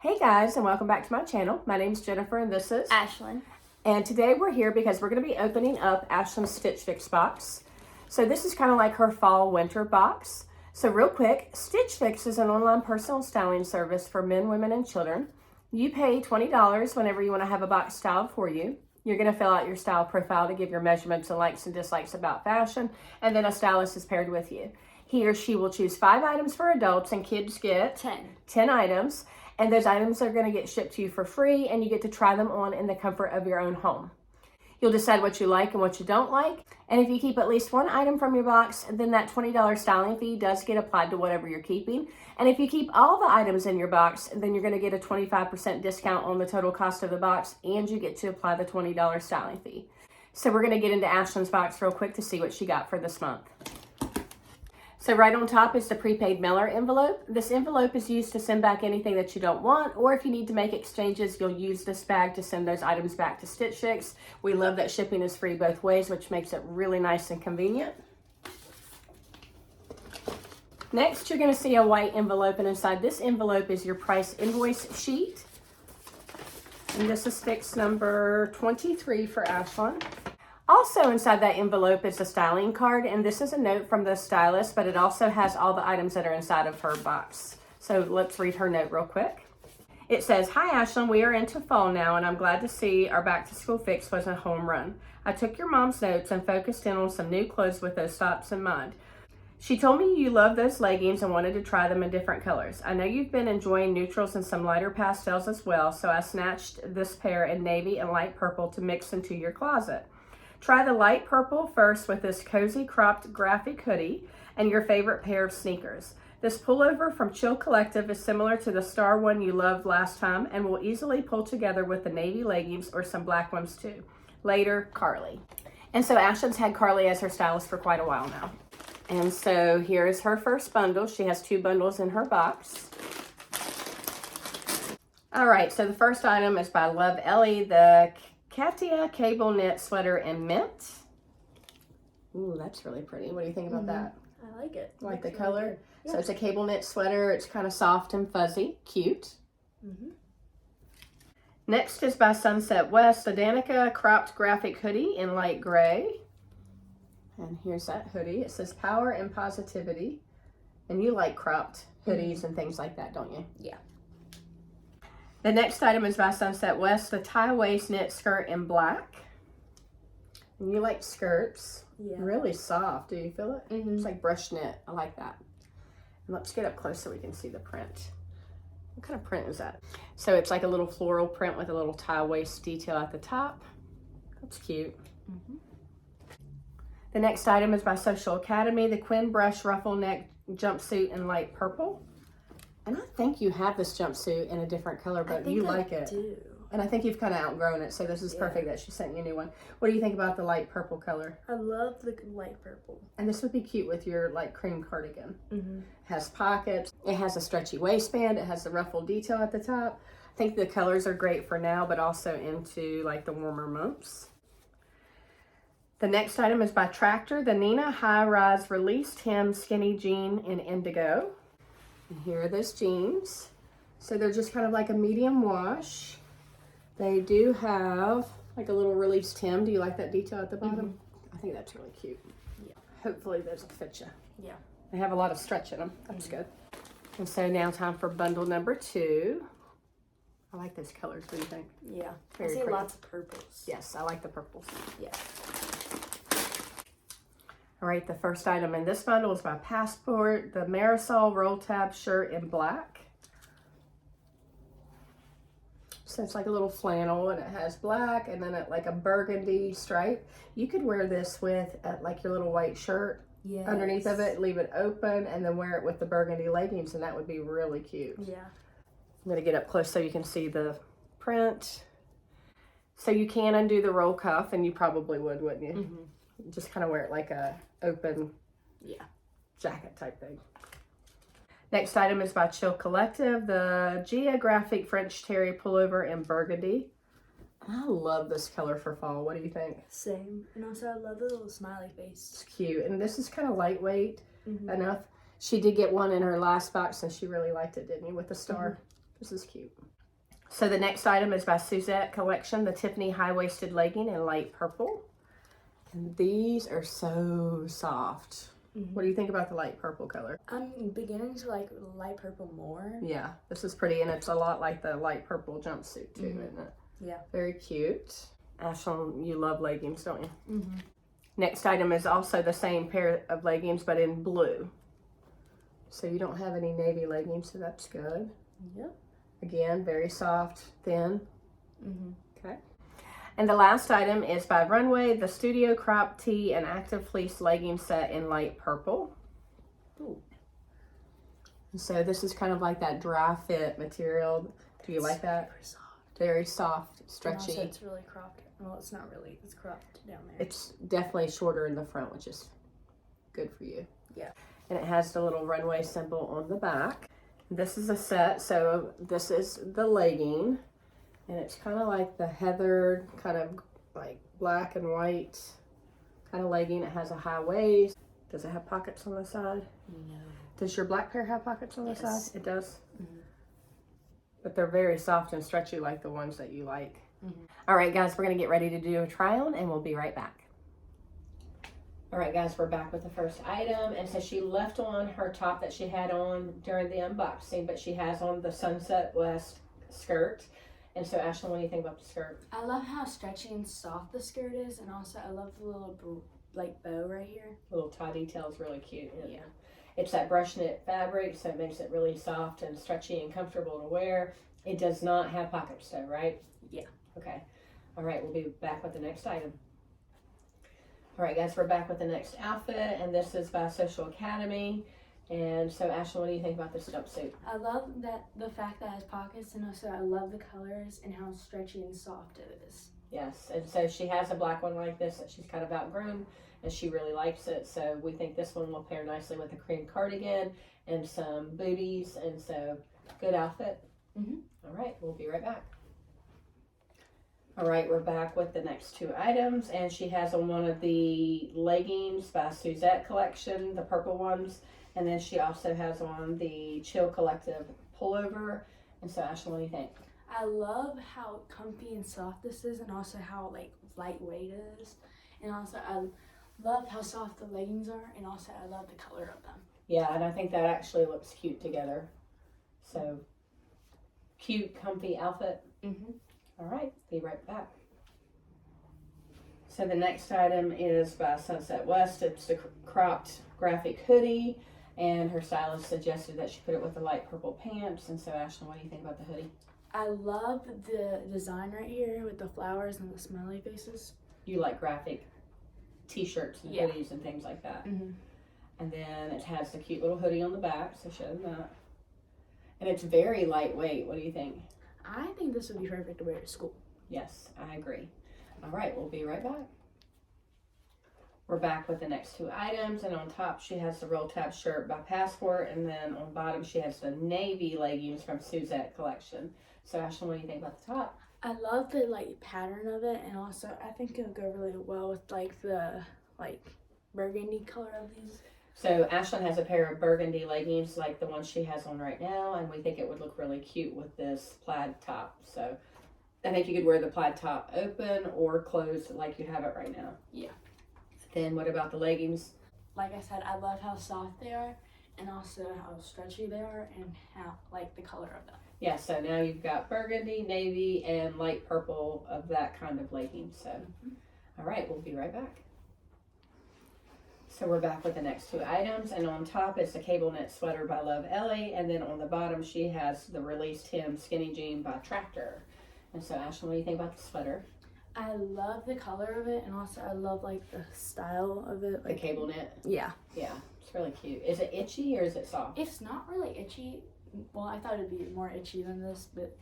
Hey guys, and welcome back to my channel. My name's Jennifer and this is Ashlynn. And today we're here because we're going to be opening up Ashlynn's Stitch Fix box. So this is kind of like her fall winter box. So real quick, Stitch Fix is an online personal styling service for men, women, and children. You pay $20 whenever you want to have a box styled for you. You're going to fill out your style profile to give your measurements and likes and dislikes about fashion, and then a stylist is paired with you. He or she will choose 5 items for adults, and kids get 10 items. And those items are going to get shipped to you for free, and you get to try them on in the comfort of your own home. You'll decide what you like and what you don't like. And if you keep at least one item from your box, then that $20 styling fee does get applied to whatever you're keeping. And if you keep all the items in your box, then you're going to get a 25% discount on the total cost of the box, and you get to apply the $20 styling fee. So we're going to get into Ashlynn's box real quick to see what she got for this month. So right on top is the prepaid mailer envelope. This envelope is used to send back anything that you don't want, or if you need to make exchanges, you'll use this bag to send those items back to Stitch Fix. We love that shipping is free both ways, which makes it really nice and convenient. Next, you're going to see a white envelope, and inside this envelope is your price invoice sheet. And this is fix number 23 for Ashlynn. Also inside that envelope is a styling card, and this is a note from the stylist, but it also has all the items that are inside of her box. So let's read her note real quick. It says, "Hi Ashlynn, we are into fall now, and I'm glad to see our back to school fix was a home run. I took your mom's notes and focused in on some new clothes with those thoughts in mind. She told me you love those leggings and wanted to try them in different colors. I know you've been enjoying neutrals and some lighter pastels as well, so I snatched this pair in navy and light purple to mix into your closet. Try the light purple first with this cozy cropped graphic hoodie and your favorite pair of sneakers. This pullover from Chill Collective is similar to the star one you loved last time and will easily pull together with the navy leggings or some black ones too. Later, Carly." And so Ashlynn's had Carly as her stylist for quite a while now. And so here is her first bundle. She has 2 bundles in her box. All right, so the first item is by Love Ellie, the Katya cable knit sweater in mint. Ooh, that's really pretty. What do you think about that? I like it. Like the color? Really yeah. So it's a cable knit sweater. It's kind of soft and fuzzy. Cute. Next is by Sunset West, the Danyca cropped graphic hoodie in light gray. And here's that hoodie. It says power and positivity. And you like cropped hoodies and things like that, don't you? Yeah. The next item is by Sunset West, the tie waist knit skirt in black. And you like skirts. Yeah. Really soft. Do you feel it? It's like brush knit. I like that. And let's get up close so we can see the print. What kind of print is that? So it's like a little floral print with a little tie waist detail at the top. That's cute. The next item is by Social Academy, the Quinne brush ruffle neck jumpsuit in light purple. And I think you have this jumpsuit in a different color, but you like it. I do. And I think you've kind of outgrown it, so this is perfect that she sent you a new one. What do you think about the light purple color? I love the light purple. And this would be cute with your light cream cardigan. It has pockets. It has a stretchy waistband. It has the ruffle detail at the top. I think the colors are great for now, but also into like the warmer months. The next item is by Tractr, the Nina High Rise Released Hem Skinny Jean in Indigo. And here are those jeans. So they're just kind of like a medium wash. They do have like a little released hem. Do you like that detail at the bottom? I think that's really cute. Yeah. Hopefully those will fit you. Yeah. They have a lot of stretch in them. That's good. And so now time for bundle number 2. I like those colors. What do you think? Yeah. Very I see pretty. lots of purples. Yes, I like the purples. Yeah. All right, the first item in this bundle is by Passport, the Marisol roll tab shirt in black. So it's like a little flannel, and it has black and then like a burgundy stripe. You could wear this with like your little white shirt underneath of it, leave it open, and then wear it with the burgundy leggings, and that would be really cute. Yeah. I'm gonna get up close so you can see the print. So you can undo the roll cuff, and you probably would, wouldn't you? Just kind of wear it like a open jacket type thing. Next item is by Chill Collective, the Geographic French Terry pullover in burgundy. I love this color for fall. What do you think? Same. And also I love the little smiley face. It's cute. And this is kind of lightweight enough. She did get one in her last box and she really liked it, didn't you, with the star? This is cute. So the next item is by Suzette Collection, the Tiffani high-waisted legging in light purple. And these are so soft. What do you think about the light purple color? I'm beginning to like light purple more. Yeah, this is pretty, and it's a lot like the light purple jumpsuit too, isn't it? Yeah. Very cute. Ashlynn, you love leggings, don't you? Next item is also the same pair of leggings, but in blue. So you don't have any navy leggings, so that's good. Yep. Again, very soft, thin. Okay. And the last item is by Runway, the Studio Crop Tee and Active Fleece legging set in light purple. Ooh. So this is kind of like that dry fit material. Do you like that? Very soft. Very soft, stretchy. And also it's really cropped. Well, it's not really. It's cropped down there. It's definitely shorter in the front, which is good for you. Yeah. And it has the little Runway symbol on the back. This is a set, so this is the legging. And it's kind of like the heathered, kind of like black and white kind of legging. It has a high waist. Does it have pockets on the side? No. Does your black pair have pockets on the Yes. side? It does? But they're very soft and stretchy like the ones that you like. All right, guys, we're going to get ready to do a try on, and we'll be right back. All right, guys, we're back with the first item. And so she left on her top that she had on during the unboxing, but she has on the Sunset West skirt. And so, Ashlynn, what do you think about the skirt? I love how stretchy and soft the skirt is, and also I love the little like bow right here. The little tie detail is really cute. Yeah. It's that brush knit fabric, so it makes it really soft and stretchy and comfortable to wear. It does not have pockets though, right? Yeah. Okay. All right, we'll be back with the next item. All right, guys, we're back with the next outfit, and this is by Social Academy. And so, Ashlynn, what do you think about this jumpsuit? I love that the fact that it has pockets, and also I love the colors and how stretchy and soft it is. Yes, and so she has a black one like this that she's kind of outgrown, and she really likes it. So we think this one will pair nicely with a cream cardigan and some booties, and so good outfit. All right, we'll be right back. All right, we're back with the next two items, and she has on one of the leggings by Suzette Collection, the purple ones, and then she also has on the Chill Collective pullover. And so, Ashlynn, what do you think? I love how comfy and soft this is, and also how like lightweight it is, and also I love how soft the leggings are, and also I love the color of them. Yeah, and I think that actually looks cute together. So, cute, comfy outfit. All right, be right back. So the next item is by Sunset West. It's the cropped graphic hoodie, and her stylist suggested that she put it with the light purple pants. And so, Ashlynn, what do you think about the hoodie? I love the design right here with the flowers and the smiley faces. You like graphic t-shirts and hoodies and things like that. And then it has the cute little hoodie on the back, so show them that. And it's very lightweight. What do you think? I think this would be perfect to wear to school. Yes, I agree. All right, we'll be right back. We're back with the next two items, and on top she has the roll tab shirt by Passport, and then on bottom she has the navy leggings from Suzette Collection. So Ashlynn, what do you think about the top? I love the like pattern of it, and also I think it'll go really well with like the burgundy color of these. So Ashlynn has a pair of burgundy leggings like the ones she has on right now, and we think it would look really cute with this plaid top. So I think you could wear the plaid top open or closed like you have it right now. Yeah. Then what about the leggings? Like I said, I love how soft they are, and also how stretchy they are, and how like the color of them. Yeah, so now you've got burgundy, navy, and light purple of that kind of legging. So, all right, we'll be right back. So we're back with the next two items, and on top is the cable knit sweater by Love Ellie, and then on the bottom she has the released hem skinny jean by Tractr. And so, Ashlynn, what do you think about the sweater? I love the color of it, and also I love like the style of it. The cable knit? Yeah. Yeah, it's really cute. Is it itchy or is it soft? It's not really itchy. Well, I thought it'd be more itchy than this, but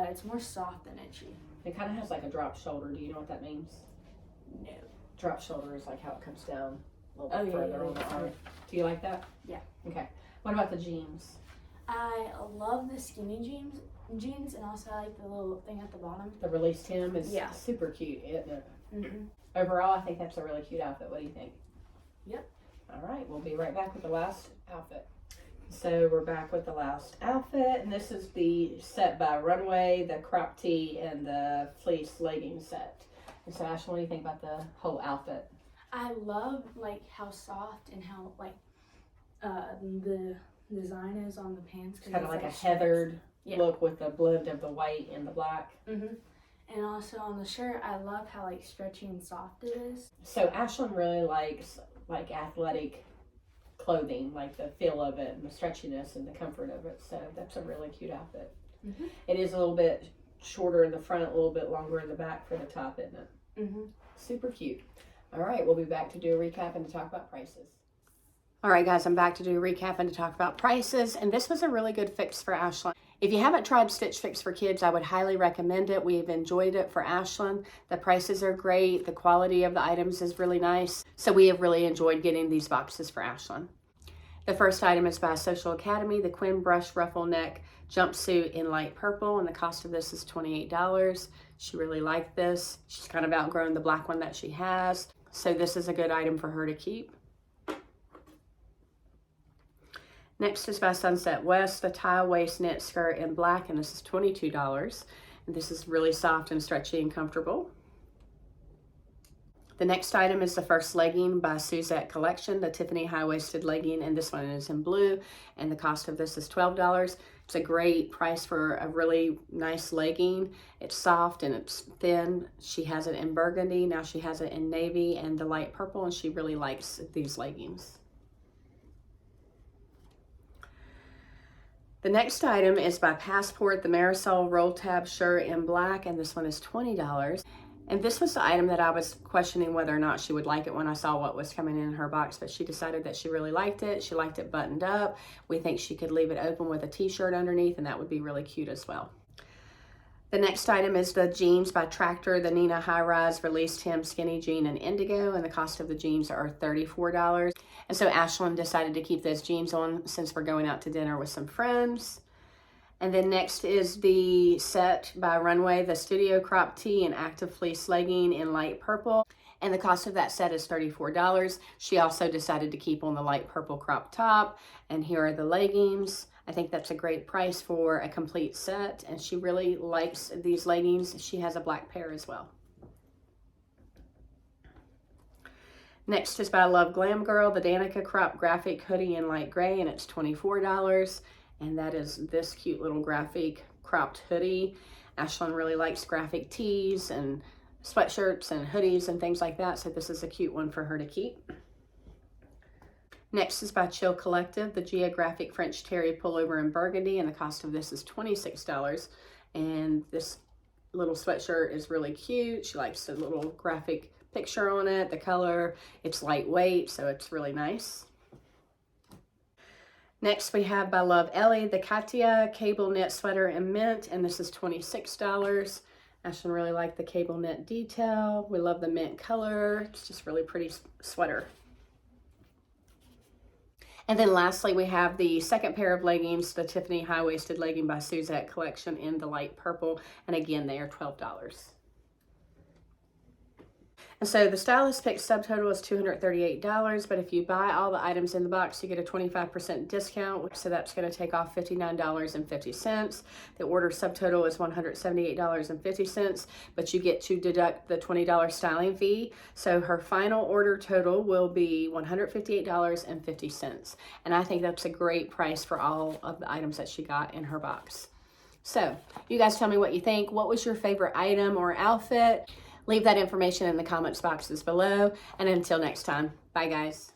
it's more soft than itchy. It kind of has like a drop shoulder. Do you know what that means? No. Drop shoulder is like how it comes down a little bit further on the arm. Do you like that? Yeah. Okay. What about the jeans? I love the skinny jeans, and also I like the little thing at the bottom. The released hem is super cute, isn't it? Overall, I think that's a really cute outfit. What do you think? Yep. All right, we'll be right back with the last outfit. So we're back with the last outfit, and this is the set by Runway, the crop tee and the fleece legging set. And so Ashlynn, what do you think about the whole outfit? I love like how soft and how like the design is on the pants. Kind of like a heathered look with the blend of the white and the black. And also on the shirt, I love how like stretchy and soft it is. So Ashlynn really likes like athletic clothing, like the feel of it and the stretchiness and the comfort of it. So that's a really cute outfit. It is a little bit shorter in the front, a little bit longer in the back for the top, isn't it? Super cute. All right, we'll be back to do a recap and to talk about prices. All right, guys, I'm back to do a recap and to talk about prices. And this was a really good fix for Ashlynn. If you haven't tried Stitch Fix for kids, I would highly recommend it. We've enjoyed it for Ashlynn. The prices are great. The quality of the items is really nice. So we have really enjoyed getting these boxes for Ashlynn. The first item is by Social Academy, the Quinne Brush Ruffle Neck Jumpsuit in light purple. And the cost of this is $28. She really liked this. She's kind of outgrown the black one that she has. So this is a good item for her to keep. Next is by Sunset West, the tie waist knit skirt in black, and this is $22. And this is really soft and stretchy and comfortable. The next item is the first legging by Suzette Collection, the Tiffani high-waisted legging, and this one is in blue, and the cost of this is $12. It's a great price for a really nice legging. It's soft and it's thin. She has it in burgundy, now she has it in navy and the light purple, and she really likes these leggings. The next item is by Passport, the Marisol roll tab shirt in black, and this one is $20. And this was the item that I was questioning whether or not she would like it when I saw what was coming in her box, but she decided that she really liked it. She liked it buttoned up. We think she could leave it open with a t-shirt underneath, and that would be really cute as well. The next item is the jeans by Tractr, the Nina High Rise Released Hem Skinny Jean in Indigo, and the cost of the jeans are $34. And so Ashlynn decided to keep those jeans on since we're going out to dinner with some friends. And then next is the set by Runway, the Studio Crop Tee and Active Fleece Legging in light purple. And the cost of that set is $34. She also decided to keep on the light purple crop top. And here are the leggings. I think that's a great price for a complete set, and she really likes these leggings. She has a black pair as well. Next is by Love Glam Girl, the Danyca crop graphic hoodie in light gray, and it's $24. And that is this cute little graphic cropped hoodie. Ashlynn really likes graphic tees and sweatshirts and hoodies and things like that, so this is a cute one for her to keep. Next is by Chill Collective, the Geographic French Terry Pullover in burgundy, and the cost of this is $26. And this little sweatshirt is really cute. She likes the little graphic picture on it, the color. It's lightweight, so it's really nice. Next we have by Love Ellie, the Katya cable knit sweater in mint, and this is $26. Ashlynn really liked the cable knit detail. We love the mint color. It's just really pretty sweater. And then lastly, we have the second pair of leggings, the Tiffani high-waisted legging by Suzette Collection in the light purple. And again, they are $12. And so the stylist pick subtotal is $238, but if you buy all the items in the box, you get a 25% discount. So that's going to take off $59.50. The order subtotal is $178.50, but you get to deduct the $20 styling fee. So her final order total will be $158.50. And I think that's a great price for all of the items that she got in her box. So you guys tell me what you think. What was your favorite item or outfit? Leave that information in the comments boxes below. And until next time, bye guys.